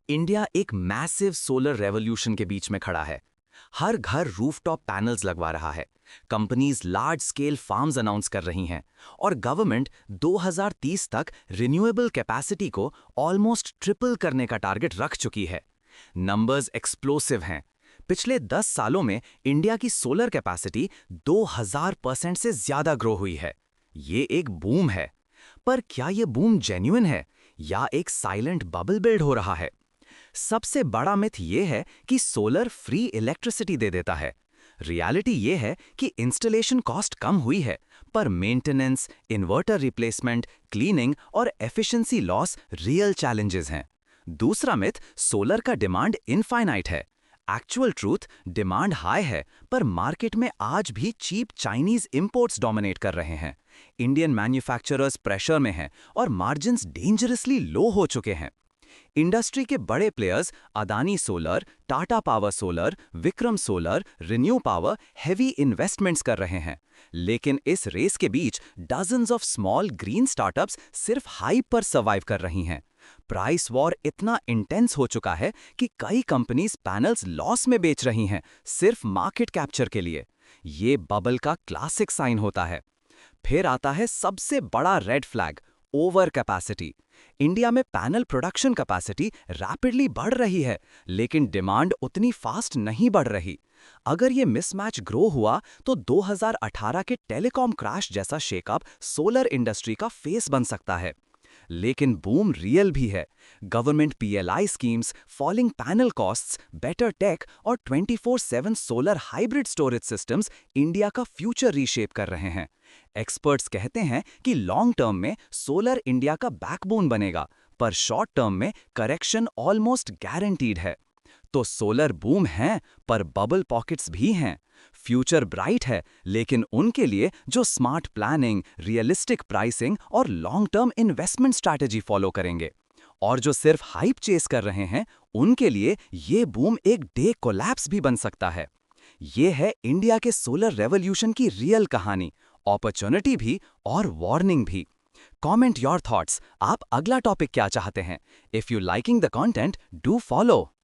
India एक massive solar revolution के बीच में खड़ा है। हर घर रूफटॉप पैनल्स लगवा रहा है, companies large scale farms announce कर रही हैं और गवर्नमेंट 2030 तक रिन्यूएबल कैपेसिटी को ऑलमोस्ट ट्रिपल करने का टारगेट रख चुकी है। नंबर्स एक्सप्लोसिव हैं। पिछले 10 सालों में इंडिया की सोलर कैपेसिटी 2000% से ज्यादा ग्रो हुई है। ये एक बूम है। पर क्या ये बूम जेन्युइन है या एक साइलेंट बबल बिल्ड हो रहा है? सबसे बड़ा मिथ ये है कि सोलर फ्री इलेक्ट्रिसिटी दे देता है। रियलिटी ये है कि इंस्टॉलेशन कॉस्ट कम हुई है, पर मेंटेनेंस, इन्वर्टर रिप्लेसमेंट, क्लीनिंग और एफिशिएंसी लॉस रियल चैलेंजेस हैं। दूसरा मिथ, सोलर का डिमांड इनफाइनाइट है। एक्चुअल ट्रूथ, डिमांड हाई है, पर मार्केट में आज भी चीप चाइनीज इंपोर्ट्स डोमिनेट कर रहे हैं। इंडियन मैन्युफैक्चरर्स प्रेशर में हैं और मार्जिन्स डेंजरसली लो हो चुके हैं। इंडस्ट्री के बड़े players Adani solar, Tata power solar, Vikram solar, ReNew power heavy investments कर रहे हैं। लेकिन इस रेस के बीच dozens of small green startups सिर्फ हाइप पर सर्वाइव कर रही हैं। प्राइस वॉर इतना इंटेंस हो चुका है कि कई कंपनीज पैनल्स लॉस में बेच रही हैं, सिर्फ मार्केट कैप्चर के लिए। ये बबल का क्लासिक साइन होता है। फिर आता है सबसे बड़ा red flag, over capacity. India में पैनल प्रोडक्शन कैपेसिटी रैपिडली बढ़ रही है, लेकिन डिमांड उतनी फास्ट नहीं बढ़ रही। अगर ये मिसमैच ग्रो हुआ तो 2018 के टेलीकॉम क्रैश जैसा शेकअप सोलर इंडस्ट्री का फेस बन सकता है। लेकिन बूम रियल भी है। Government PLI schemes, falling panel costs, better tech और 24/7 solar hybrid storage systems India का फ्यूचर रीशेप कर रहे हैं। एक्सपर्ट्स कहते हैं कि लॉन्ग टर्म में सोलर इंडिया का बैकबोन बनेगा, पर शॉर्ट टर्म में करेक्शन ऑलमोस्ट गारंटीड है। तो सोलर बूम है, पर बबल पॉकेट्स भी हैं। फ्यूचर ब्राइट है, लेकिन उनके लिए जो स्मार्ट प्लानिंग, रियलिस्टिक प्राइसिंग और long term investment strategy follow करेंगे। और जो सिर्फ हाइप चेस कर रहे हैं, उनके लिए ये बूम एक डे कोलैप्स भी बन सकता है। ये है इंडिया के सोलर रेवोल्यूशन की रियल कहानी, अपॉर्चुनिटी भी और वार्निंग भी। कमेंट योर थॉट्स, आप अगला टॉपिक क्या चाहते हैं? If you liking the content, do follow.